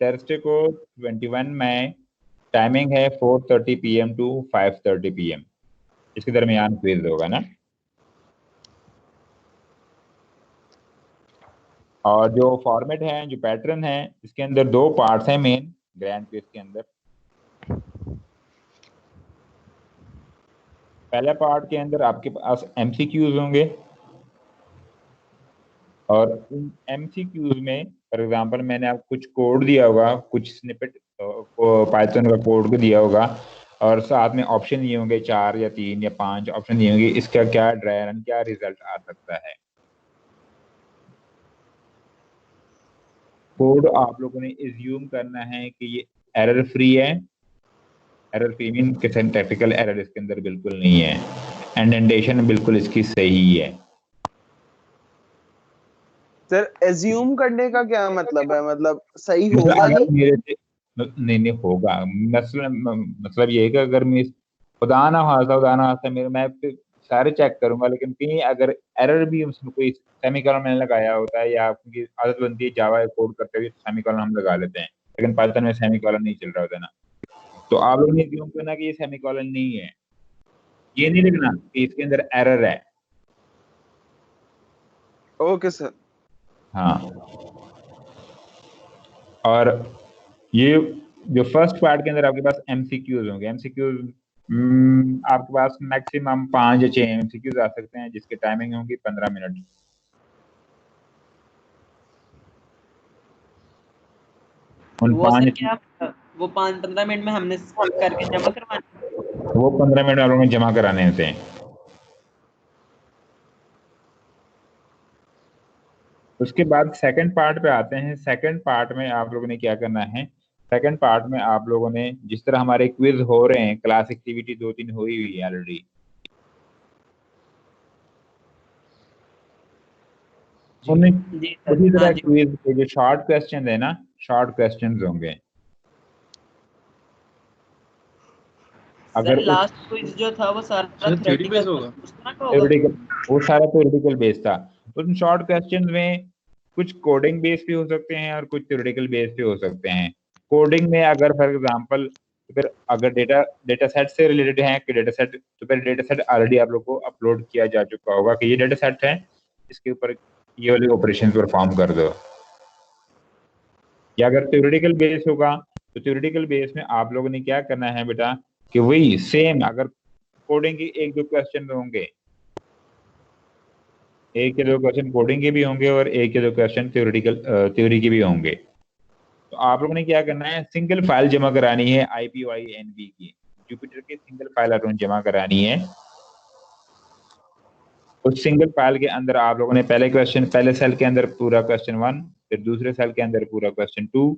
Thursday को 21 में timing है 4:30 PM टू 5:30 PM, इसके दरमियान क्विज होगा ना। और जो फॉर्मेट है, जो पैटर्न है, इसके अंदर 2 पार्ट्स हैं मेन ग्रैंड क्विज के अंदर। पहले पार्ट के अंदर आपके पास MCQs होंगे और इन MCQs में फॉर एग्जांपल मैंने आपको कुछ कोड दिया होगा, कुछ स्निपेट पाइथन का कोड को दिया होगा और साथ में ऑप्शन दिए होंगे 4 या 3 या 5 ऑप्शन दिए होंगे, इसका क्या ड्राई रन, क्या रिजल्ट आ सकता है। कोड आप लोगों ने एज्यूम करना है कि ये एरर फ्री है। एरर फ्री मीन कि सिंटैक्टिकल एरर इसके अंदर बिल्कुल नहीं है, इंडेंटेशन बिल्कुल इसकी सही है। सर एज्यूम करने का क्या मतलब है, मतलब सही मतलब होगा अगर नहीं? मेरे से नहीं होगा, मतलब ये है कि अगर मैं खुदा ना खास्ता मेरे मैं सारे चेक करूंगा, लेकिन कहीं अगर एरर भी उसमें कोई सेमीकोलन मैंने लगाया होता है, या आपकी आदत बनती है जावा कोड करते हुए सेमीकोलन हम लगा लेते हैं, लेकिन पाइथन में सेमीकोलन नहीं चल रहा होता ना, तो आप लोगों ने assume करना कि ये सेमीकोलन नहीं है, ये नहीं लिखना कि इसके अंदर एरर है। Okay sir. हाँ, और ये जो फर्स्ट पार्ट के अंदर आपके पास MCQs होंगे। MCQs आपके पास मैक्सिमम 5 या 6 MCQs आ सकते हैं, जिसकी टाइमिंग होगी 15 मिनट। उन वो सर क्या वो 5-15 मिनट में हमने करके जमा करवाना? वो 15 मिनट आप लोगों ने जमा कराने होते हैं। उसके बाद सेकंड पार्ट पे आते हैं। सेकंड पार्ट में आप लोगों ने क्या करना है, सेकंड पार्ट में आप लोगों ने जिस तरह हमारे क्विज हो रहे हैं, क्लास एक्टिविटी 2-3 हुई हुई है ऑलरेडी, उसी तरह क्विज के जो शॉर्ट क्वेश्चन है ना, शॉर्ट क्वेश्चन होंगे। अगर लास्ट क्विज जो था वो सारा थ्योरेटिकल होगा, वो सारा थ्योरेटिकल बेस था। उन शॉर्ट क्वेश्चन में कुछ कोडिंग बेस भी हो सकते हैं और कुछ थ्योरेटिकल बेस भी हो सकते हैं। कोडिंग में अगर फॉर एग्जांपल अगर डेटा सेट से रिलेटेड है कि डेटा सेट, तो फिर डेटा सेट ऑलरेडी आप लोग को अपलोड किया जा चुका होगा कि ये डेटा सेट है, इसके ऊपर ये वाले ऑपरेशन परफॉर्म कर दो। या अगर थ्योरेटिकल बेस होगा तो थ्योरेटिकल बेस में आप लोगों ने क्या करना है बेटा कि वही सेम, अगर कोडिंग की 1-2 क्वेश्चन होंगे, 1 या 2 क्वेश्चन कोडिंग के भी होंगे और 1 या 2 क्वेश्चन थ्योरी के भी होंगे, तो आप लोगों ने क्या करना है, सिंगल फाइल जमा करानी है IPYNB की, जुपिटर की सिंगल फाइल आप लोगों ने जमा करानी है। उस सिंगल फाइल के अंदर आप लोगों ने पहले सेल के अंदर पूरा क्वेश्चन 1, फिर दूसरे सेल के अंदर पूरा क्वेश्चन 2,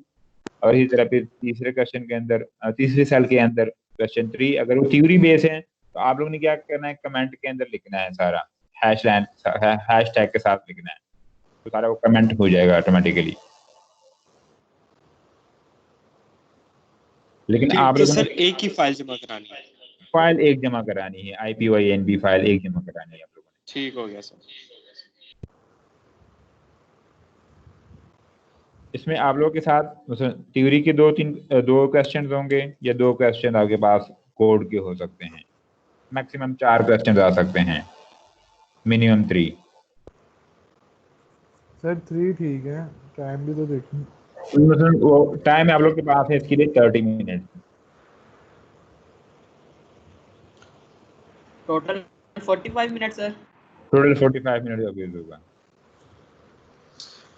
और इसी तरह फिर तीसरे क्वेश्चन के अंदर तीसरे सेल के अंदर क्वेश्चन 3। अगर वो थ्योरी बेस है तो आप लोगों ने क्या करना है, कमेंट के अंदर लिखना है सारा, हैश टैग के साथ लिखना है, तो सारा वो कमेंट हो जाएगा ऑटोमेटिकली। लेकिन आप लोगों ने एक ही फाइल जमा करानी है, फाइल एक जमा करानी है, IPYNB फाइल एक जमा करानी है आप लोगों ने। ठीक हो गया सर। इसमें आप लोगों के साथ थ्योरी के 2 क्वेश्चन होंगे या 2 क्वेश्चन आपके पास कोड के हो सकते हैं। मैक्सिमम 4 क्वेश्चन आ सकते हैं, मिनिमम 3। सर 3 ठीक है, टाइम भी तो देखें। वो टाइम आप लोग के पास है इसके लिए 30 minute. Total 45 minute sir. Total 45 minute का क्विज होगा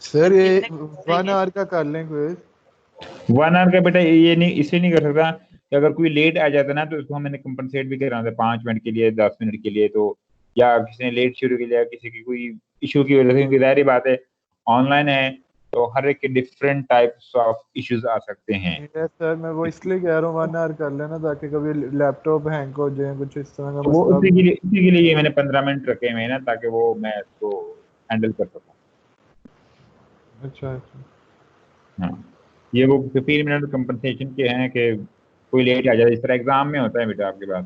सर। ये 1 आवर का कर लें क्विज। 1 आवर का बेटा ये नहीं, इसलिए नहीं कर सकता कि अगर कोई लेट आ जाता ना तो उसको हमने कंपनसेट भी कराना था 5 मिनट के लिए, 10 मिनट के लिए, तो या किसी ने लेट शुरू किया, किसी की कोई इशू की वजह से, क्योंकि जाहिर बात है ऑनलाइन है तो हर एक के डिफरेंट टाइप्स ऑफ इश्यूज आ सकते हैं। सर मैं वो इसलिए कह रहा हूँ 1 आवर कर लेना, ताकि कभी लैपटॉप हैंग हो जाए, कुछ इस तरह का वो मसला। इसी के लिए मैंने 15 मिनट रखे हुए हैं ना, ताकि वो मैं इसको हैंडल कर सकूं। अच्छा। हाँ, ये वो 15 मिनट कंपनसेशन के हैं कि कोई लेट आ जाए, इस तरह एग्जाम में होता है बेटा आपके पास,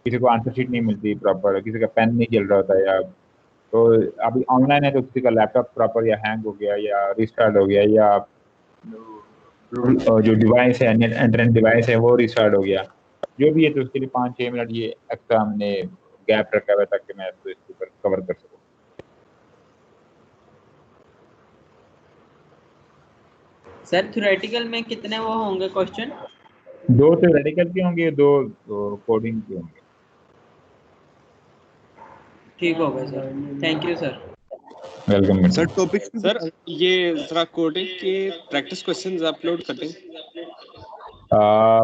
किसी को आंसर शीट नहीं मिलती प्रॉपर, किसी का पेन नहीं चल रहा होता, या तो अभी ऑनलाइन है तो किसी का लैपटॉप प्रॉपर या हैंग हो गया या रिस्टार्ट हो गया या जो डिवाइस है, नेट इंटरनेट डिवाइस है, वो रिस्टार्ट हो गया, जो भी है, तो उसके लिए 5-6 मिनट ये एक्स्ट्रा हमने गैप रखा हुआ ताकि मैं इसको इसके ऊपर कवर कर सकूं। सर थ्योरेटिकल में कितने वो होंगे क्वेश्चन? 2 थ्योरेटिकल के होंगे, 2 कोडिंग के होंगे। ठीक हो गया sir, thank you sir. Welcome sir topic sir ये जरा कोडिंग के प्रैक्टिस क्वेश्चंस अपलोड कर दें।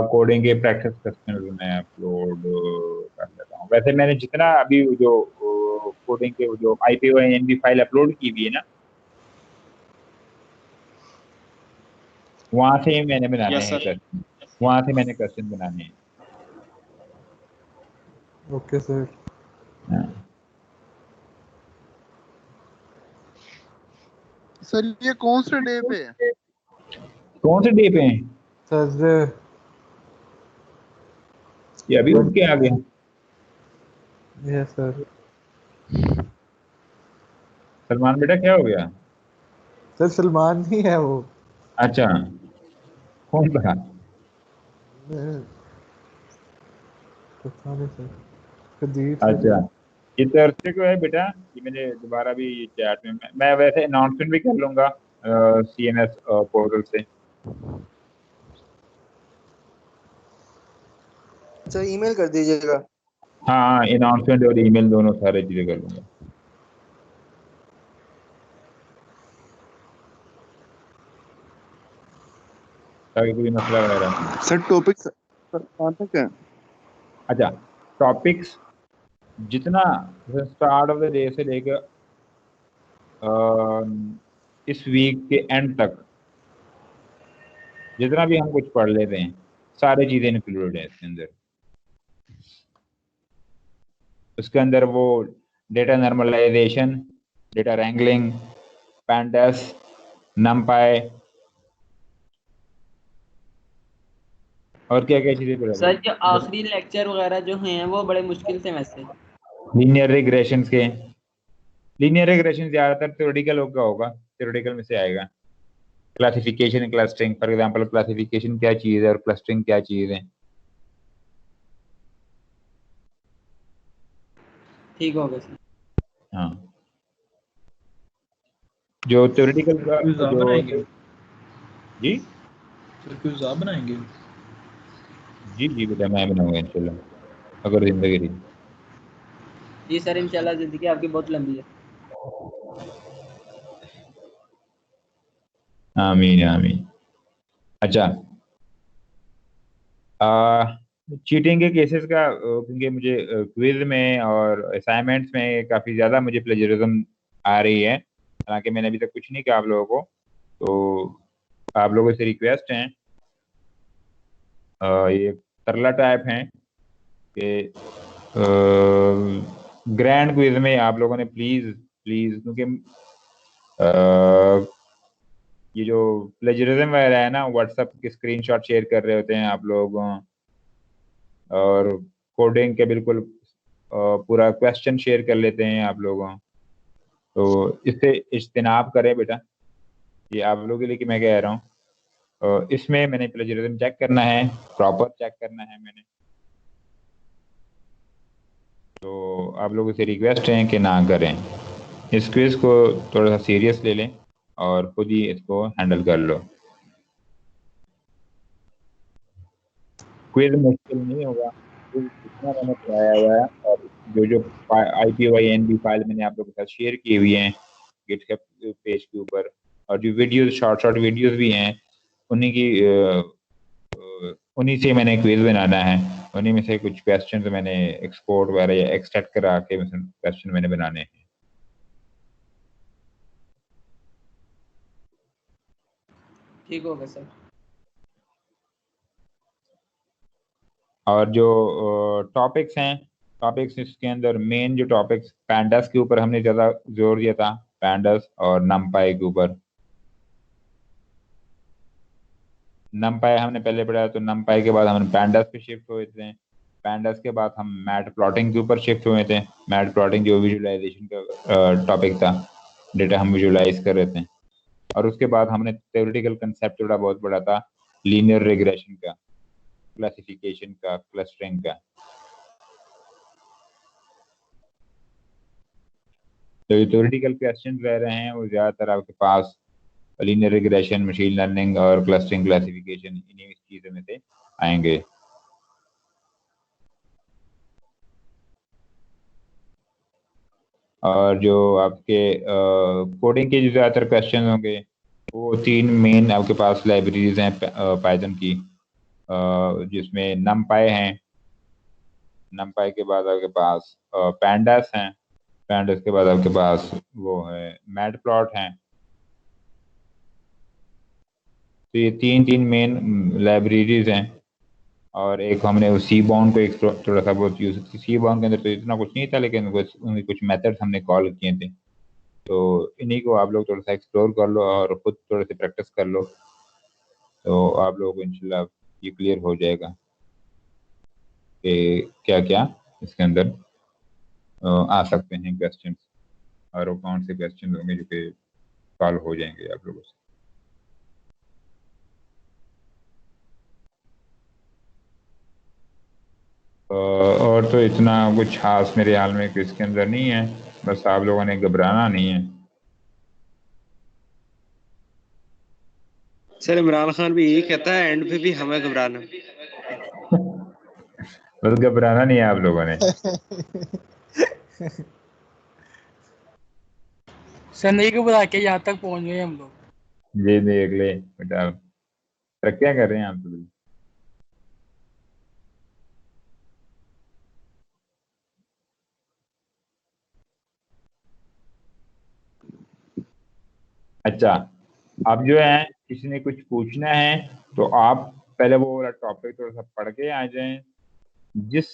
कोडिंग के प्रैक्टिस क्वेश्चन मैं अपलोड कर लेता हूँ। वैसे मैंने जितना अभी जो कोडिंग के जो IPYNB फाइल अपलोड की हुई है ना, वहां से ही मैंने बनाने Yes, हैं sir. क्वेश्चन, वहां से मैंने क्वेश्चन बनाने हैं। Okay sir. हाँ। सर ये कौन से डे पे है? कौन से डे पे हैं? थर्सडे। ये अभी उठ के आ गया। Yes sir. सलमान बेटा क्या हो गया? सर सलमान नहीं है वो। अच्छा, कौन था? पता नहीं सर। कदीर। अच्छा, ये थर्सडे को है बेटा। ये मैंने दोबारा भी चैट में मैं वैसे अनाउंसमेंट भी कर लूंगा CMS पोर्टल से। अच्छा ईमेल कर दीजिएगा। हाँ, अनाउंसमेंट और ईमेल दोनों सारे चीजें कर लूंगा। ताकि कोई मसला वगैरह नहीं। सर टॉपिक कहाँ तक है? अच्छा, टॉपिक्स जितना स्टार्ट ऑफ द डे से लेकर इस वीक के एंड तक जितना भी हम कुछ पढ़ लेते हैं, सारी चीजें इंक्लूडेड है इसके अंदर। उसके अंदर वो data normalization, data wrangling, pandas, numpy और क्या क्या चीजें पढ़ सर जो आखिरी लेक्चर वगैरह जो हैं वो बड़े मुश्किल थे वैसे। लीनियर रिग्रेशंस के। लीनियर रिग्रेशन ज्यादातर थ्योरेटिकल होगा, थ्योरेटिकल में से आएगा। Classification, clustering, for example classification क्या चीज है और क्लस्टरिंग क्या चीज है। ठीक हो गया सर। हाँ, जो थ्योरेटिकल का क्विज आप जो बनाएंगे? जी सर क्विज आप बनाएंगे? जी जी बेटा, मैं बनाऊंगा इंशाल्लाह अगर जिंदगी रही। जी सर, इंशाल्लाह जिंदगी आपकी बहुत लंबी है। आमीन आमीन। अच्छा, चीटिंग के केसेस का क्योंकि मुझे क्विज में और असाइनमेंट्स में काफ़ी ज़्यादा मुझे प्लेजरिज्म आ रही है, हालांकि मैंने अभी तक कुछ नहीं कहा आप लोगों को, तो आप लोगों से रिक्वेस्ट है, ये तरला टाइप हैं कि ग्रैंड क्विज में आप लोगों ने प्लीज़ प्लीज़, क्योंकि ये जो प्लेजरिज्म वगैरह है ना, व्हाट्सएप के स्क्रीनशॉट शेयर कर रहे होते हैं आप लोग और कोडिंग के बिल्कुल पूरा क्वेश्चन शेयर कर लेते हैं आप लोगों, तो इससे इज्तनाब करें बेटा। ये आप लोगों के लिए कि मैं कह रहा हूँ, इसमें मैंने प्लेजरिज्म चेक करना है, प्रॉपर चेक करना है मैंने, तो आप लोगों से रिक्वेस्ट है कि ना करें। इस क्विज को थोड़ा सा सीरियस ले लें और खुद ही इसको हैंडल कर लो। क्विज मुश्किल नहीं होगा, जितना मैंने कराया हुआ है और जो IPYNB फाइल मैंने आप लोगों के साथ शेयर की हुई हैं गिटहब पेज के ऊपर, और जो वीडियोस शॉर्ट वीडियोस भी हैं उन्हीं से मैंने क्विज बनाना है। उन्हीं में से कुछ क्वेश्चन मैंने एक्सपोर्ट वगैरह या एक्सट्रैक्ट करा के क्वेश्चन मैंने बनाने हैं। ठीक हो गया सर। और जो टॉपिक्स हैं, टॉपिक्स इसके अंदर मेन जो टॉपिक्स, पैंडास के ऊपर हमने ज़्यादा जोर दिया था, पैंडास और नमपाई के ऊपर। नमपाई हमने पहले पढ़ा, तो नमपाई के बाद हम पैंडास पे शिफ्ट हुए थे। पैंडास के बाद हम मैट प्लॉटिंग के ऊपर शिफ्ट हुए थे। मैट प्लॉटिंग जो विजुअलाइजेशन का टॉपिक था, डेटा हम विजुअलाइज कर रहे थे। और उसके बाद हमने थ्योरेटिकल कंसेप्ट थोड़ा बहुत पढ़ा था, लीनियर रिग्रेशन का, क्लासिफिकेशन का, क्लस्टरिंग का। तो ये थ्योरेटिकल क्वेश्चन रह रहे हैं वो ज़्यादातर आपके पास लीनियर रिग्रेशन, मशीन लर्निंग और क्लस्टरिंग क्लासिफिकेशन, इन्हीं चीज़ों में से आएंगे। और जो आपके कोडिंग के जो ज़्यादातर क्वेश्चन होंगे वो 3 मेन आपके पास लाइब्रेरीज हैं पाइथन की, जिसमें नमपाई हैं, नमपाई के बाद आपके पास पैंडास हैं, पैंडास के बाद आपके पास वो है मैटप्लॉट हैं। तो ये तीन मेन लाइब्रेरीज हैं। और एक हमने उस सी बाउंड को एक थोड़ा सा बहुत यूज, सी बाउंड के अंदर तो इतना कुछ नहीं था, लेकिन कुछ मेथड्स हमने कॉल किए थे। तो इन्हीं को आप लोग थोड़ा सा एक्सप्लोर कर लो और खुद थोड़े से प्रैक्टिस कर लो, तो आप लोगों को इंशाल्लाह ये क्लियर हो जाएगा कि क्या क्या इसके अंदर आ सकते हैं क्वेश्चन, और वो कौन से क्वेश्चन होंगे जो कि सॉल्व हो जाएंगे आप लोगों से। और तो इतना कुछ खास मेरे हाल में इसके अंदर नहीं है, बस आप लोगों ने घबराना नहीं है। सर इमरान खान भी यही कहता है एंड पे भी हमें घबराना। बस घबराना नहीं है आप लोगों ने। सनी को बता के यहाँ तक पहुंच गए हम लोग। ये देख ले बेटा, तरक्कियां कर रहे हैं आप लोग। अच्छा, अब जो है किसी ने कुछ पूछना है तो आप पहले वो वाला टॉपिक थोड़ा सा पढ़ के आ जाएं, जिस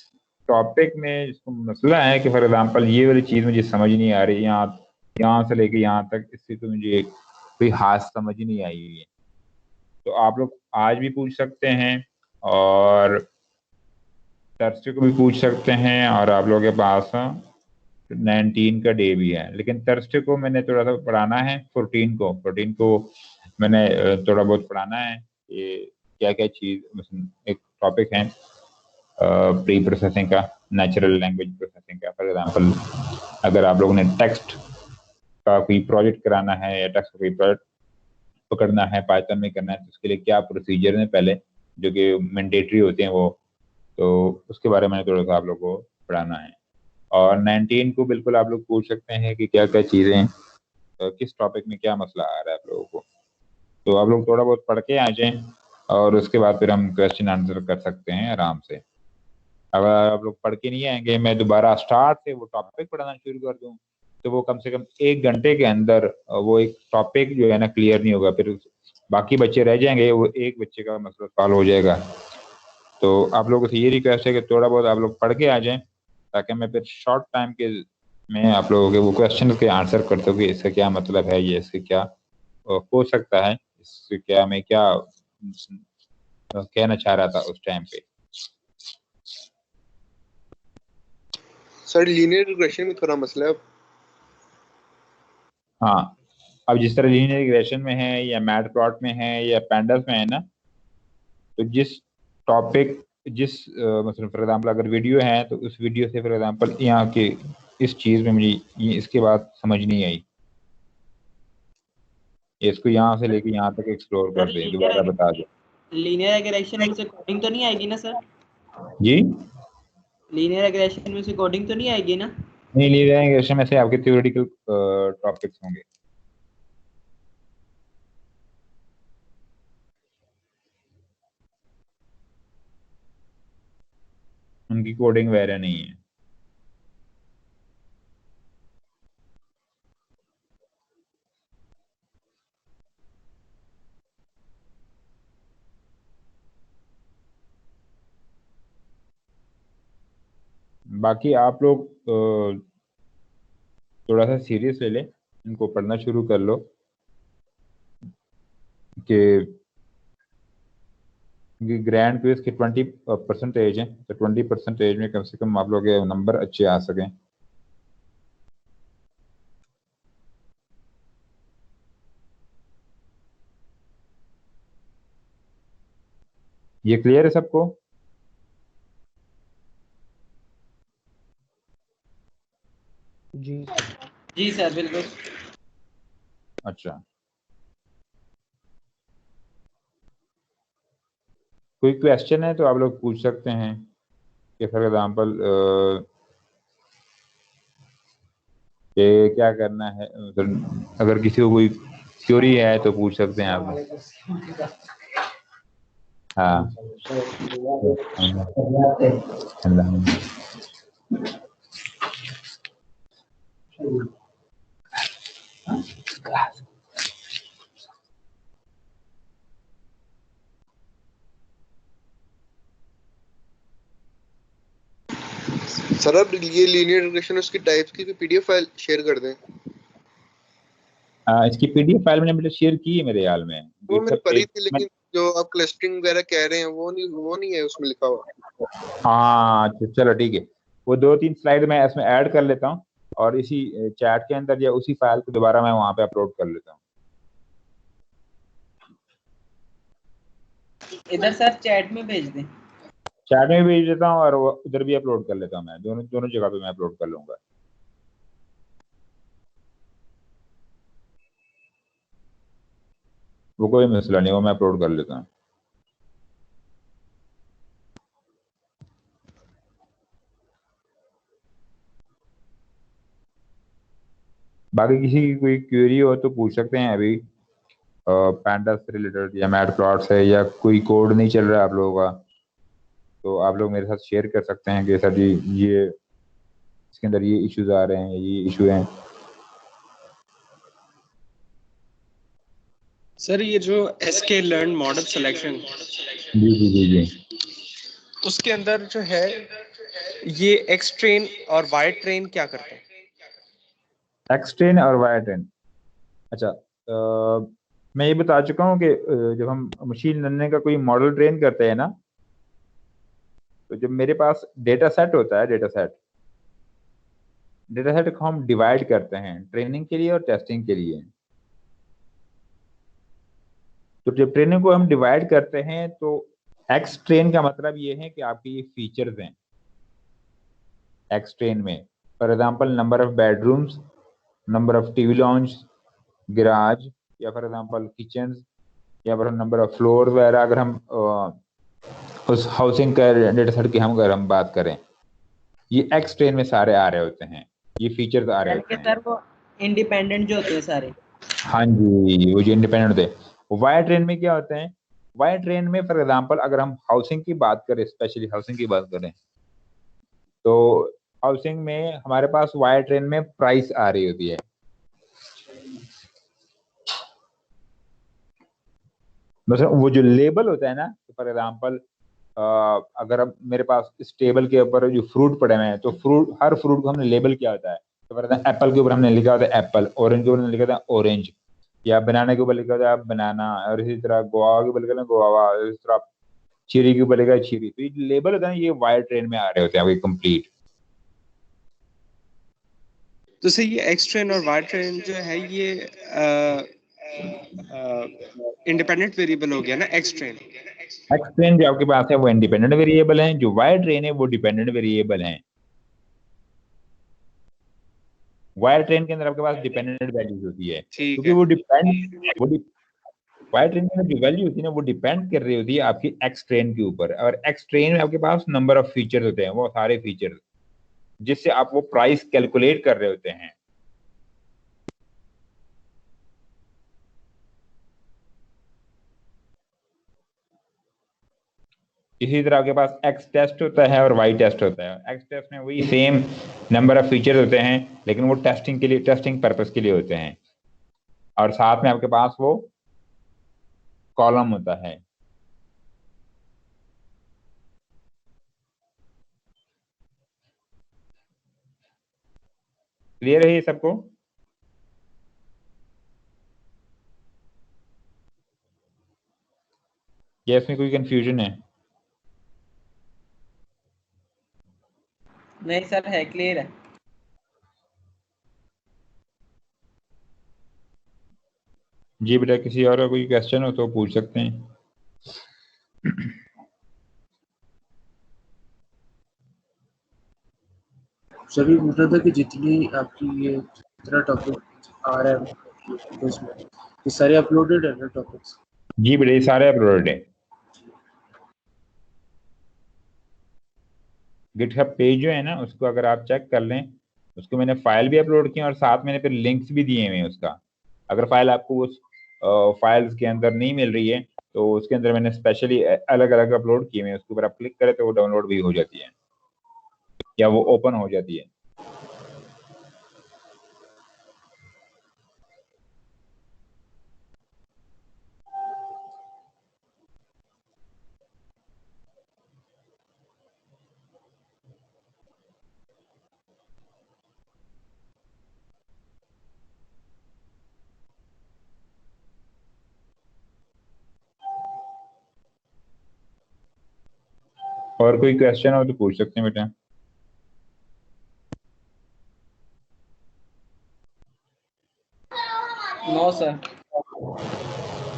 टॉपिक में जिसको मसला है कि फॉर एग्जांपल ये वाली चीज़ मुझे समझ नहीं आ रही, यहाँ से लेके यहाँ तक इससे तो मुझे कोई खास समझ ही नहीं आई हुई है, तो आप लोग आज भी पूछ सकते हैं और थर्सडे को भी पूछ सकते हैं, और आप लोगों के पास 19 का डे भी है। लेकिन थर्सडे को मैंने थोड़ा सा पढ़ाना है, 14 को मैंने थोड़ा बहुत पढ़ाना है। ये क्या क्या चीज़, एक टॉपिक है प्री प्रोसेसिंग का, नेचुरल लैंग्वेज प्रोसेसिंग का। फॉर एग्जांपल अगर आप लोगों ने टेक्स्ट का कोई प्रोजेक्ट कराना है या टेक्स्ट का कोई प्रोजेक्ट पकड़ना है, पाइथन में करना है, तो उसके लिए क्या प्रोसीजर है पहले, जो कि मैंडेटरी होते हैं वो, तो उसके बारे में थोड़ा सा आप लोग को पढ़ाना है। और 19 को बिल्कुल आप लोग पूछ सकते हैं कि क्या क्या चीज़ें, किस टॉपिक में क्या मसला आ रहा है आप लोगों को, तो आप लोग थोड़ा बहुत पढ़ के आ जाएं और उसके बाद फिर हम क्वेश्चन आंसर कर सकते हैं आराम से। अगर आप लोग पढ़ के नहीं आएंगे, मैं दोबारा स्टार्ट से वो टॉपिक पढ़ाना शुरू कर दूं, तो वो कम से कम 1 घंटे के अंदर वो एक टॉपिक जो है ना क्लियर नहीं होगा, फिर बाकी बच्चे रह जाएंगे, वो एक बच्चे का मसला सॉल्व हो जाएगा। तो आप लोगों से ये रिक्वेस्ट है कि थोड़ा बहुत आप लोग पढ़ के आ जाएं, ताकि मैं फिर शॉर्ट टाइम के में आप लोगों के वो क्वेश्चन के आंसर कर सकूँ कि इसका क्या मतलब है, ये इससे क्या हो सकता है, इससे क्या मैं क्या कहना चाह रहा था उस टाइम पे। सर लीनियर रिग्रेशन में थोड़ा मसला है। हाँ, अब जिस तरह लीनियर रिग्रेशन में है या मैटप्लॉट में है या पैंडास में है ना, तो जिस टॉपिक मतलब फॉर एग्जांपल अगर वीडियो है तो उस वीडियो से फॉर एग्जांपल यहाँ के इस चीज़ में मुझे ये इसके बाद समझ नहीं आई, इसको यहाँ से लेके यहाँ तक एक्सप्लोर कर दें, दोबारा बता दें। लीनियर रिग्रेशन में से कोडिंग तो नहीं आएगी ना सर? जी लीनियर रिग्रेशन में से कोडिंग तो नहीं आएगी ना? नहीं, लीनियर रिग्रेशन में से आपके थ्योरेटिकल टॉपिक्स होंगे। उनकी कोडिंग वगैरह नहीं है। बाकी आप लोग थोड़ा सा सीरियस ले लें, इनको पढ़ना शुरू कर लो कि ग्रैंड क्विज के 20% है, तो 20% में कम से कम आप लोग के नंबर अच्छे आ सकें। ये क्लियर है सबको? जी जी सर बिल्कुल। अच्छा, कोई क्वेश्चन है तो आप लोग पूछ सकते हैं कि फॉर एग्जाम्पल क्या करना है, मतलब अगर किसी को कोई थ्योरी है तो पूछ सकते हैं आप लोग। हाँ सर अब ये लीनियर रिग्रेशन उसकी टाइप्स की पीडीएफ फाइल शेयर कर दें। इसकी पीडीएफ फाइल मैंने शेयर की है मेरे ख्याल में। वो मैंने पढ़ी थी, लेकिन जो आप क्लस्टरिंग वगैरह कह रहे हैं वो नहीं है उसमें लिखा हुआ। हाँ चलो ठीक है, वो 2-3 स्लाइड मैं इसमें ऐड कर लेता हूँ और इसी चैट के अंदर या उसी फाइल को दोबारा मैं वहां पे अपलोड कर लेता हूँ। इधर सर चैट में भेज दें। चैट में भी भेज देता हूँ और उधर भी अपलोड कर लेता हूँ, मैं दोनों दोनों जगह पे मैं अपलोड कर लूंगा। वो कोई मसला नहीं, वो मैं अपलोड कर लेता हूँ। बाकी किसी की कोई क्वेरी हो तो पूछ सकते हैं अभी, पैंडास से रिलेटेड या मैट प्लॉट है या कोई कोड नहीं चल रहा है आप लोगों का, तो आप लोग मेरे साथ शेयर कर सकते हैं कि सर जी ये इसके अंदर ये इश्यूज आ रहे हैं, ये इशू हैं। सर ये जो एसके लर्न मॉडल सिलेक्शन, जी जी जी जी, उसके अंदर जो है ये एक्स ट्रेन और वाई ट्रेन क्या करते हैं? एक्स ट्रेन और वाई ट्रेन, अच्छा मैं ये बता चुका हूँ कि जब हम मशीन लर्निंग का कोई मॉडल ट्रेन करते हैं ना, तो जब मेरे पास डेटा सेट होता है, डेटा सेट को हम डिवाइड करते हैं ट्रेनिंग के लिए और टेस्टिंग के लिए। तो जब ट्रेनिंग को हम डिवाइड करते हैं तो एक्स ट्रेन का मतलब ये है कि आपके ये फीचर्स हैं एक्स ट्रेन में, for example number of bedrooms, number of TV launch, garage, या फॉर एग्जांपल किचन, या फिर नंबर ऑफ फ्लोर वगैरह। अगर हम उस हाउसिंग का डेटा सेट की अगर हम बात करें, ये एक्स ट्रेन में सारे आ रहे होते हैं, ये फीचर्स आ रहे होते हैं। सर वो इंडिपेंडेंट जो होते हैं सारे। हाँ जी, वो जो इंडिपेंडेंट होते हैं। वाई ट्रेन में क्या होते हैं, वाई ट्रेन में फॉर एग्जांपल अगर हम हाउसिंग की बात करें, स्पेशली हाउसिंग की बात करें, तो हाउसिंग में हमारे पास वाई ट्रेन में प्राइस आ रही होती है। मतलब वो जो लेबल होता है ना, फॉर एग्जांपल अगर अब मेरे पास इस टेबल के ऊपर जो फ्रूट पड़े हुए हैं, तो फ्रूट, हर फ्रूट को हमने लेबल किया होता है। तो फॉर एग्जांपल एप्पल के ऊपर हमने लिखा होता है एप्पल, ऑरेंज के ऊपर हमने लिखा होता है ऑरेंज, या बनाना के ऊपर लिखा होता है बनाना, और इसी तरह गुआवा के ऊपर लिखा होता है गुआवा, इस तरह चीरी के ऊपर लिखा है चीरी। तो ये लेबल होता है ना, ये वाई ट्रेन में आ रहे होते हैं आपके कंप्लीट। तो सर ये एक्स ट्रेन और वाई ट्रेन जो है ये इंडिपेंडेंट वेरिएबल हो गया ना एक्स ट्रेन। एक्स ट्रेन जो आपके पास है वो इंडिपेंडेंट वेरिएबल है, जो वाई ट्रेन है वो डिपेंडेंट वेरिएबल है। वाई ट्रेन के अंदर आपके पास डिपेंडेंट वैल्यूज होती है, ठीक क्योंकि है। वो वाई ट्रेन में जो वैल्यू होती है ना, वो डिपेंड कर रही होती है आपकी एक्स ट्रेन के ऊपर। और एक्स ट्रेन में आपके पास नंबर ऑफ फीचर्स होते हैं, वो सारे फीचर्स जिससे आप वो प्राइस कैलकुलेट कर रहे होते हैं। इसी तरह आपके पास एक्स टेस्ट होता है और वाई टेस्ट होता है। एक्स टेस्ट में वही सेम नंबर ऑफ फीचर्स होते हैं, लेकिन वो टेस्टिंग के लिए, टेस्टिंग पर्पस के लिए होते हैं, और साथ में आपके पास वो कॉलम होता है। क्लियर है ये सबको? या इसमें कोई कंफ्यूजन है? नहीं सर है, क्लियर है। जी बेटा, किसी और का कोई क्वेश्चन हो तो पूछ सकते हैं। सर ये पूछ रहा था कि जितनी आपकी ये जितना टॉपिक आ रहा है उसमें ये सारे अपलोडेड है ना टॉपिक्स? जी बेटा ये सारे अपलोडेड है। गिटहब पेज जो है ना उसको अगर आप चेक कर लें, उसको मैंने फाइल भी अपलोड की और साथ मैंने फिर लिंक्स भी दिए हुए हैं उसका। अगर फाइल आपको उस फाइल्स के अंदर नहीं मिल रही है तो उसके अंदर मैंने स्पेशली अलग अलग अपलोड किए हुए हैं, उसके ऊपर आप क्लिक करें तो वो डाउनलोड भी हो जाती है या वो ओपन हो जाती है। और कोई क्वेश्चन हो तो पूछ सकते हैं बेटा। No sir.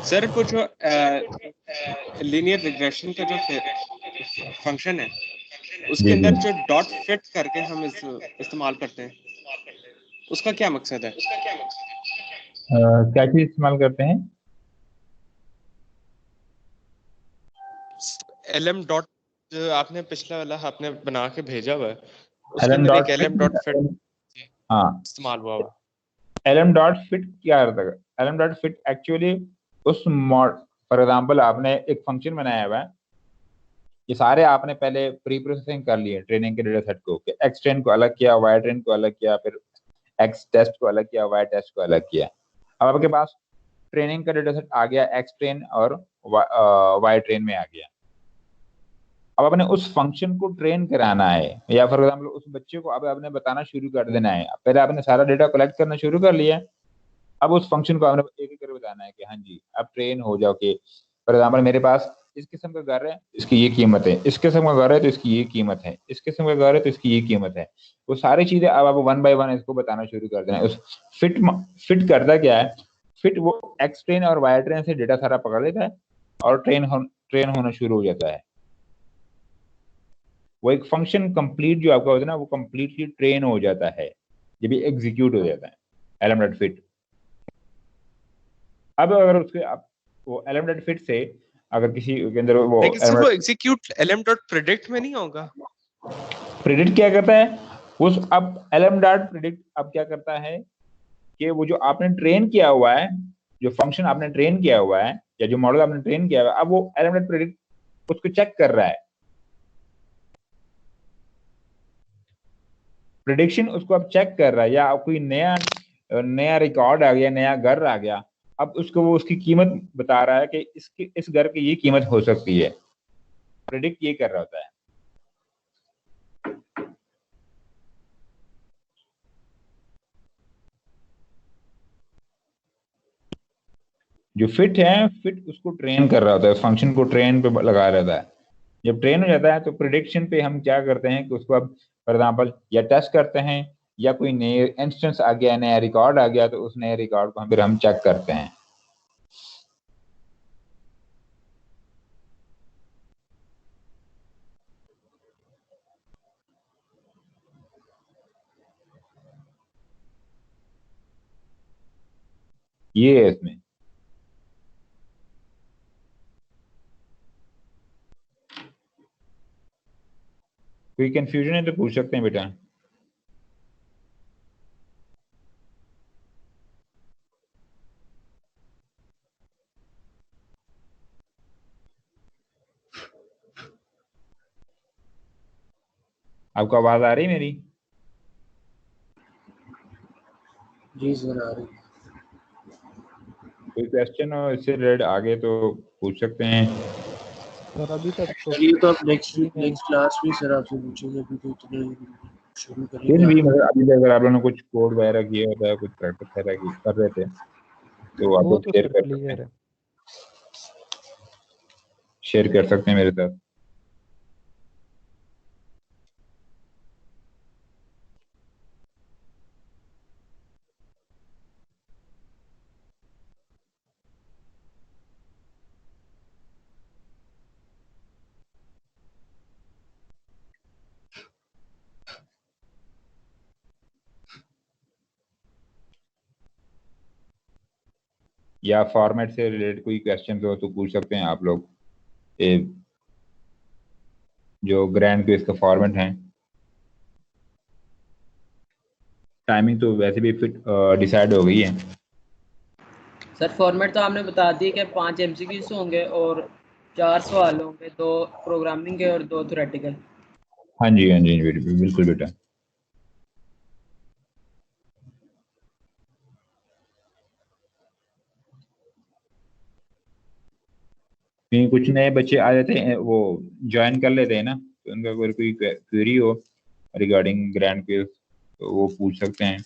सर वो जो लीनियर रिग्रेशन का जो फंक्शन है उसके जी जी अंदर जो डॉट फिट करके हम इस्तेमाल करते हैं उसका क्या मकसद है? क्या चीज इस्तेमाल करते हैं? एलएम डॉट जो आपने पिछला वाला आपने बना के भेजा हुआ है उसके एलएम अंदर एक dot LM dot fit fit. हाँ, इस्तेमाल हुआ हुआ एलएम डॉट फिट क्या करता है? एलएम डॉट फिट एक्चुअली उस मॉड, फॉर एग्जाम्पल आपने एक फंक्शन बनाया हुआ है, ये सारे आपने पहले प्री प्रोसेसिंग कर लिए ट्रेनिंग के डेटा सेट को, कि एक्स ट्रेन को अलग किया, वाई ट्रेन को अलग किया, फिर एक्स टेस्ट को अलग किया, वाई टेस्ट को अलग किया। अब आपके पास ट्रेनिंग का डेटा सेट आ गया एक्स ट्रेन और वाई ट्रेन में आ गया। अब आपने उस फंक्शन को ट्रेन कराना है या फॉर एग्जाम्पल उस बच्चे को अब आपने बताना शुरू कर देना है। पहले आपने सारा डेटा कलेक्ट करना शुरू कर लिया, अब उस फंक्शन को आपने एक एक करके बताना है कि हाँ जी अब ट्रेन हो जाओ कि फॉर एग्जाम्पल मेरे पास इस किस्म का घर है, इसकी ये कीमत है, इस किस्म का घर है तो इसकी ये कीमत है, इस किस्म का घर है तो इसकी ये कीमत है। वो सारी चीजें अब आप वन बाय वन इसको बताना शुरू कर देना है। उस फिट फिट करता क्या है? फिट वो एक्स ट्रेन और वाई ट्रेन से डेटा सारा पकड़ लेता है और ट्रेन होना शुरू हो जाता है। वो एक फंक्शन कंप्लीट जो आपका होता है ना वो कंप्लीटली ट्रेन हो जाता है, ये भी एग्जीक्यूट हो जाता है एलएम डॉट फिट। अब अगर उसके आप वो एलएम डॉट फिट से अगर किसी के अंदर वो लेकिन सर वो एग्जीक्यूट एलएम डॉट प्रेडिक्ट में नहीं होगा? प्रिडिक्ट क्या करता है उस, अब एलएम डॉट प्रिडिक्ट अब क्या करता है कि वो जो आपने ट्रेन किया हुआ है, जो फंक्शन आपने ट्रेन किया हुआ है या जो मॉडल आपने ट्रेन किया हुआ है, अब वो एलएम डॉट प्रिडिक्ट उसको चेक कर रहा है। प्रिडिक्शन उसको अब चेक कर रहा है, या कोई नया नया रिकॉर्ड आ गया, नया घर आ गया, अब उसको वो उसकी कीमत बता रहा है कि इसके इस घर की ये कीमत हो सकती है। प्रिडिक्ट ये कर रहा होता है। जो फिट है, फिट उसको ट्रेन कर रहा होता है, फंक्शन को ट्रेन पे लगा रहता है। जब ट्रेन हो जाता है तो प्रिडिक्शन पे हम क्या करते हैं कि उसको अब फॉर एग्जाम्पल या टेस्ट करते हैं या कोई नए इंस्टेंस आ गया, नया रिकॉर्ड आ गया तो उस नए रिकॉर्ड को फिर हम चेक करते हैं। ये है इसमें। कोई कंफ्यूजन है तो पूछ सकते हैं बेटा। आपको आवाज आ रही है मेरी? जी सर आ रही है। कोई क्वेश्चन हो इससे रिलेटेड आगे तो पूछ सकते हैं। सर अभी तक तो सर ये तो आप नेक्स्ट ही नहीं। नेक्स्ट क्लास में सर आपसे पूछेंगे, अभी तो इतने शुरू फिर करेंगे भी आप। मतलब अभी तक अगर आप लोगों ने कुछ कोड वगैरह किया होता है, कुछ प्रैक्टिस वगैरह कर रहे थे तो आप वो लोग तो शेयर सर कर सकते क्लियर हैं, है। शेयर कर सकते हैं मेरे साथ। या फॉर्मेट से रिलेटेड कोई क्वेश्चन हो तो पूछ सकते हैं आप लोग। जो ग्रैंड क्विज का फॉर्मेट है, टाइमिंग तो वैसे भी फिट डिसाइड हो गई है। सर फॉर्मेट तो आपने बता दी कि 5 एमसीक्यूज होंगे और 4 सवाल होंगे, 2 प्रोग्रामिंग के और 2 थ्योरेटिकल। हाँ जी, हाँ जी, बिल्कुल बेटा। कहीं कुछ नए बच्चे आ जाते हैं, वो ज्वाइन कर लेते हैं ना, तो उनका अगर कोई क्वेरी हो रिगार्डिंग ग्रैंड क्विज तो वो पूछ सकते हैं।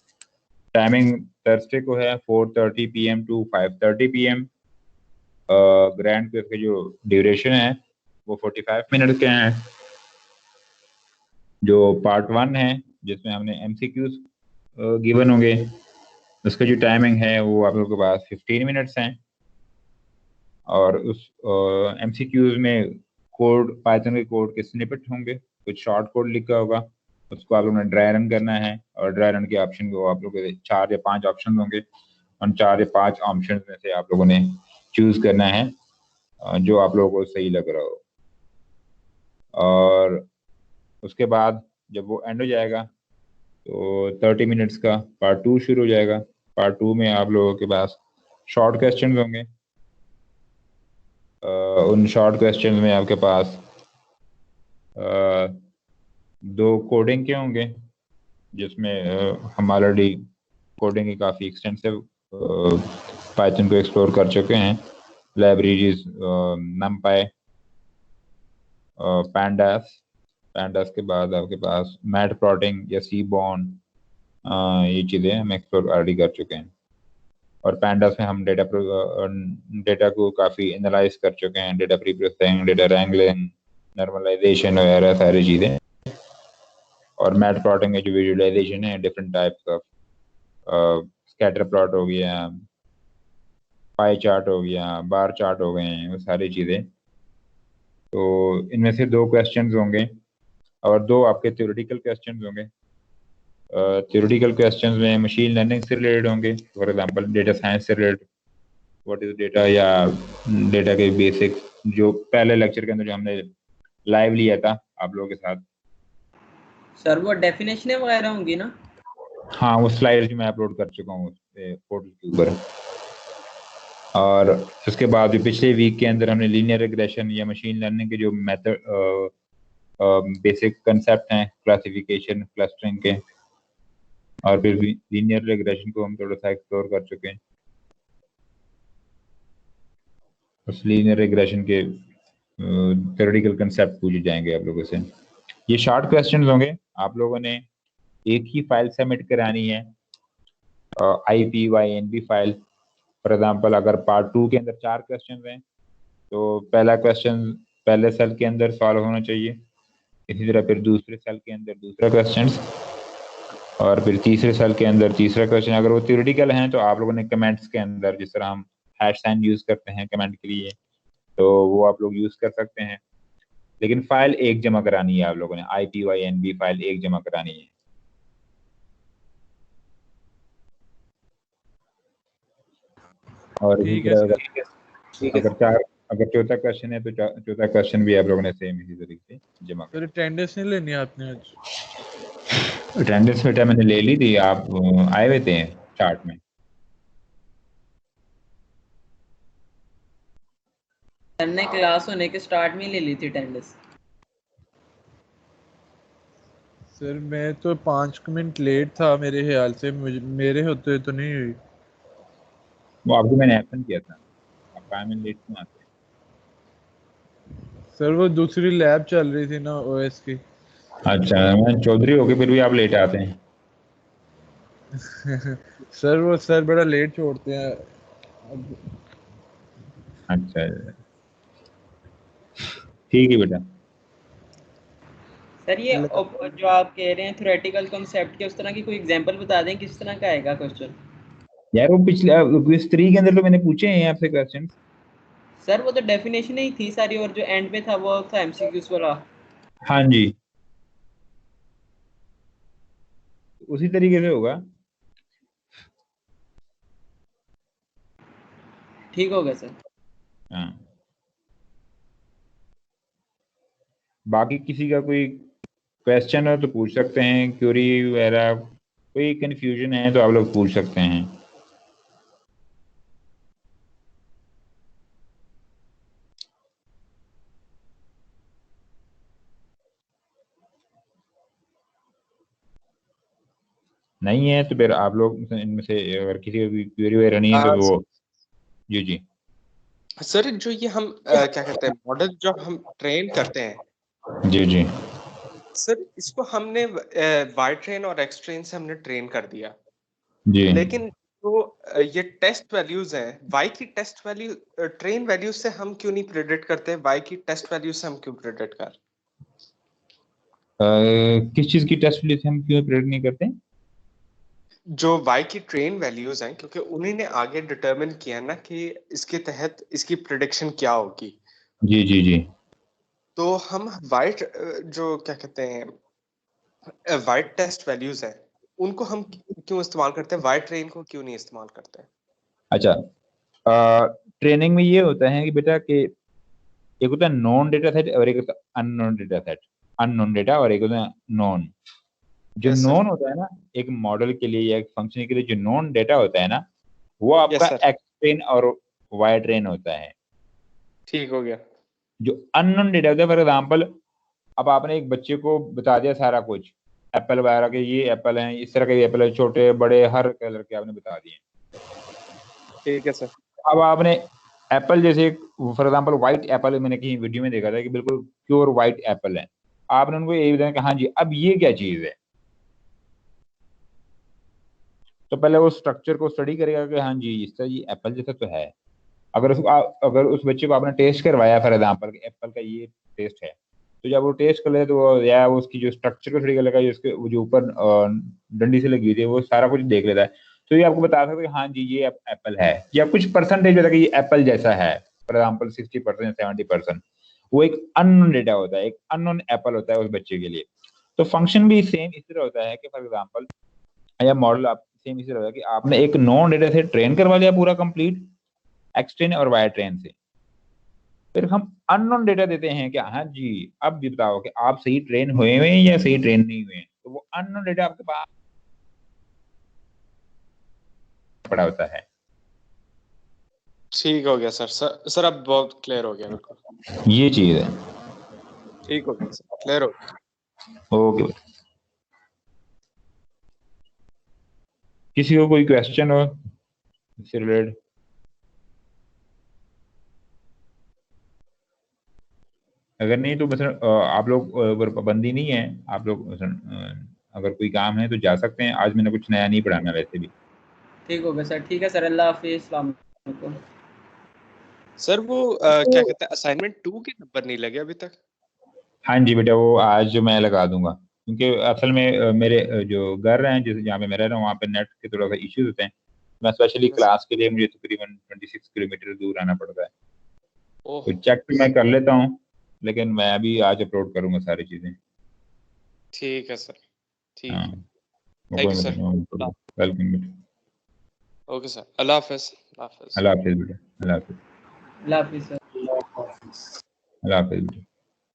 टाइमिंग थर्सडे को है 4:30 PM to 5:30 PM। Grand quiz का जो ड्यूरेशन है वो 45 मिनट के हैं। जो पार्ट 1 है जिसमें हमने MCQs गिवन होंगे, उसका जो टाइमिंग है वो आप लोगों के पास 15 मिनट्स हैं। और उस MCQs में कोड, पाइथन के कोड के स्निपेट होंगे, कुछ शॉर्ट कोड लिखा होगा, उसको आप लोगों ने ड्राई रन करना है। और ड्राई रन के ऑप्शन को आप लोगों के 4 या 5 ऑप्शन होंगे, उन 4 या 5 ऑप्शन में से आप लोगों ने चूज करना है जो आप लोगों को सही लग रहा हो। और उसके बाद जब वो एंड हो जाएगा तो 30 मिनट्स का पार्ट 2 शुरू हो जाएगा। पार्ट 2 में आप लोगों के पास शॉर्ट क्वेश्चन होंगे। उन शॉर्ट क्वेश्चन में आपके पास 2 कोडिंग के होंगे, जिसमें हम ऑलरेडी कोडिंग की काफ़ी एक्सटेंसिव पाइथन को एक्सप्लोर कर चुके हैं। लाइब्रेरीज नमपाई, पैंडास के बाद आपके पास मैटप्लॉटिंग या सीबॉर्न, ये चीज़ें हम एक्सप्लोर ऑलरेडी कर चुके हैं। और पैंडास में हम डेटा को काफ़ी एनालाइज कर चुके हैं, data pre processing, data wrangling, normalization वगैरह सारी चीज़ें। और मैटप्लॉटिंग में जो विजुअलाइजेशन है different types of, scatter plot हो गया, पाई चार्ट हो गया, बार चार्ट हो गए हैं, वो सारी चीज़ें। तो इनमें से 2 क्वेश्चंस होंगे और 2 आपके थ्योरेटिकल क्वेश्चंस होंगे। थ्योरेटिकल क्वेश्चंस में मशीन लर्निंग से रिलेटेड होंगे, फॉर एग्जांपल डेटा साइंस से रिलेटेड, व्हाट इज डेटा, या डेटा के बेसिक्स, जो पहले लेक्चर के अंदर जो हमने लाइव लिया था आप लोगों के साथ। सर वो डेफिनेशनें वगैरह होंगी ना? हाँ, वो स्लाइड्स मैं अपलोड कर चुका हूँ पोर्टल के ऊपर। और उसके बाद जो पिछले वीक के अंदर हमने लीनियर रिग्रेशन या मशीन लर्निंग के जो मेथड, बेसिक कंसेप्ट हैं क्लासिफिकेशन, क्लस्टरिंग के, और फिर लीनियर रिग्रेशन को हम थोड़ा सा एक्सप्लोर कर चुके हैं। उस लीनियर रिग्रेशन के थ्योरेटिकल कंसेप्ट पूछे जाएंगे आप लोगों से। ये शॉर्ट क्वेश्चंस होंगे, आप लोगों ने एक ही फाइल सबमिट करानी है, IPYNB फाइल। फॉर एग्जांपल अगर पार्ट 2 के अंदर 4 क्वेश्चन हैं तो पहला क्वेश्चन पहले सेल के अंदर सॉल्व होना चाहिए, इसी तरह फिर दूसरे सेल के अंदर दूसरा क्वेश्चन, और फिर तीसरे सेल के अंदर तीसरा क्वेश्चन। अगर वो थ्योरेटिकल हैं तो आप लोगों ने कमेंट्स के अंदर, जिस तरह हम हैश साइन यूज करते हैं कमेंट के लिए, तो वो आप लोग यूज कर सकते हैं। लेकिन फाइल एक जमा करानी है आप लोगों ने, IPYNB फाइल एक जमा करानी है। और इसी ठीक है तरह सर। अगर चौथा क्वेश्चन है तो चौथा क्वेश्चन भी आप लोगों ने सेम इसी तरीके से जमा सर अटेंडेंस नहीं लेनी आपने आज? अटेंडेंस बेटा मैंने ले ली थी, आप आए हुए थे चार्ट में। सर ने क्लास होने के स्टार्ट में ही ले ली थी अटेंडेंस। सर मैं तो 5 मिनट लेट था मेरे ख्याल से, मेरे होते तो नहीं हुई। वो आपको मैंने एब्सेंट किया था, आप 5 मिनट लेट क्यों आते हैं? सर वो दूसरी लैब चल रही थी ना OS की। अच्छा, मैं चौधरी होके फिर भी आप लेट आते हैं। सर वो सर बड़ा लेट छोड़ते हैं। अच्छा, ठीक है बेटा। सर ये जो आप कह रहे हैं थ्योरेटिकल कॉन्सेप्ट के, उस तरह की कोई एग्जांपल बता दें किस तरह का आएगा क्वेश्चन? यार वो पिछले क्विज 3 के अंदर तो मैंने पूछे हैं आपसे क्वेश्चन। सर वो तो डेफिनेशन ही थी सारी, और जो एंड पे था वो था एमसीक्यूज वाला। हाँ जी, उसी तरीके से होगा। ठीक हो गया सर। हाँ, बाकी किसी का कोई क्वेश्चन हो तो पूछ सकते हैं, क्यूरी वगैरह कोई कंफ्यूजन है तो आप लोग पूछ सकते हैं। नहीं है तो फिर आप लोग इनमें से अगर किसी को भी क्यूरी वगैरह नहीं है तो वो जी जी सर जो ये हम क्या कहते हैं मॉडल जो हम ट्रेन करते हैं जी जी सर, इसको हमने वाई ट्रेन और एक्स ट्रेन से हमने ट्रेन कर दिया, जी लेकिन जो ये टेस्ट वैल्यूज हैं, वाई की टेस्ट वैल्यू ट्रेन वैल्यू से हम क्यों नहीं प्रेडिक्ट करते, वाई की टेस्ट वैल्यू से हम क्यों प्रेडिक्ट कर? किस चीज की टेस्ट वैल्यू से हम क्यों प्रेडिक्ट नहीं करते? जो वाई की ट्रेन वैल्यूज हैं, क्योंकि उन्हीं ने आगे डिटरमिन किया ना कि इसके तहत इसकी प्रेडिक्शन क्या होगी। जी जी जी तो हम वाई जो क्या कहते हैं वाई टेस्ट वैल्यूज हैं, उनको हम क्यों इस्तेमाल करते हैं, वाई ट्रेन को क्यों नहीं इस्तेमाल करते? अच्छा, ट्रेनिंग में ये होता है कि बेटा कि एक होता है नॉन डेटा सेट और एक होता है unknown data set, unknown data और एक होता है नॉन। जो Yes, sir. नॉन होता है ना एक मॉडल के लिए या एक फंक्शन के लिए, जो नॉन डेटा होता है ना वो आपका Yes, sir. एक्स ट्रेन और वाई ट्रेन होता है। ठीक हो गया। जो अननोन डेटा होता है, फॉर एग्जाम्पल अब आपने एक बच्चे को बता दिया सारा कुछ, एप्पल वगैरह के ये एप्पल हैं, इस तरह के एप्पल है, छोटे बड़े हर कलर के आपने बता दिए। ठीक है सर। अब आपने एप्पल जैसे फॉर एग्जाम्पल व्हाइट एप्पल, मैंने कहीं वीडियो में देखा था कि बिल्कुल प्योर व्हाइट एप्पल है, आपने उनको यही बताया कि हाँ जी अब ये क्या चीज है, तो पहले वो स्ट्रक्चर को स्टडी करेगा कि हाँ जी इस तरह ये एप्पल जैसा तो है। अगर उस बच्चे को आपने टेस्ट करवाया फॉर एग्जाम्पल एप्पल का ये टेस्ट है, तो जब वो टेस्ट कर ले तो वो या वो उसकी जो स्ट्रक्चर को स्टडी कर लेगा, उसके वो जो ऊपर डंडी से लगी हुई है वो सारा कुछ देख लेता है, तो ये आपको बता सकते हैं हाँ जी ये एप्पल है, या कुछ परसेंटेज होता है कि ये एप्पल जैसा है, फॉर एग्जाम्पल 60% 70%, वो एक अननोन डेटा होता है, एक अननोन एप्पल होता है उस बच्चे के लिए। तो फंक्शन भी सेम इस तरह होता है कि फॉर एग्जाम्पल या मॉडल आप सेम इस तरह होता है कि आपने एक नॉन डेटा से ट्रेन करवा लिया पूरा कंप्लीट एक्स ट्रेन और वाई ट्रेन से, फिर हम अननोन डेटा देते हैं कि हाँ जी अब भी बताओ कि आप सही ट्रेन हुए हैं या सही ट्रेन नहीं हुए हैं, तो वो अननोन डेटा आपके पास पड़ा होता है। ठीक हो गया सर। सर अब बहुत क्लियर हो गया बिल्कुल। ये चीज है। ठीक हो गया सर, क्लियर हो गया। ओके, किसी को कोई क्वेश्चन हो इससे रिलेटेड? अगर नहीं तो बस आप लोग अगर पाबंदी नहीं है, आप लोग अगर कोई काम है तो जा सकते हैं, आज मैंने कुछ नया नहीं पढ़ाना वैसे भी। ठीक हो गया सर। ठीक है सर, अल्लाह हाफिज़, अस्सलाम वालेकुम। सर वो क्या कहते हैं असाइनमेंट 2 के नंबर नहीं लगे अभी तक? हाँ जी बेटा, वो आज मैं लगा दूंगा, क्योंकि असल में मेरे जो घर हैं जैसे जहाँ पे मैं रह रहा हूँ वहाँ पे नेट के थोड़ा सा इश्यूज होते हैं, मैं स्पेशली क्लास के लिए मुझे तकरीबन 26 किलोमीटर दूर आना पड़ता है, तो चेक तो मैं कर लेता हूँ, लेकिन मैं अभी आज अपलोड करूंगा सारी चीजें। ठीक है सर, ठीक है। हाँ, thank you sir. Welcome. Okay sir, अल्लाह हाफिज़। अल्लाह हाफिज़ बेटा, अल्लाह हाफिज़, अल्लाह हाफिज़ सर। अल्लाह हाफिज़ बेटा।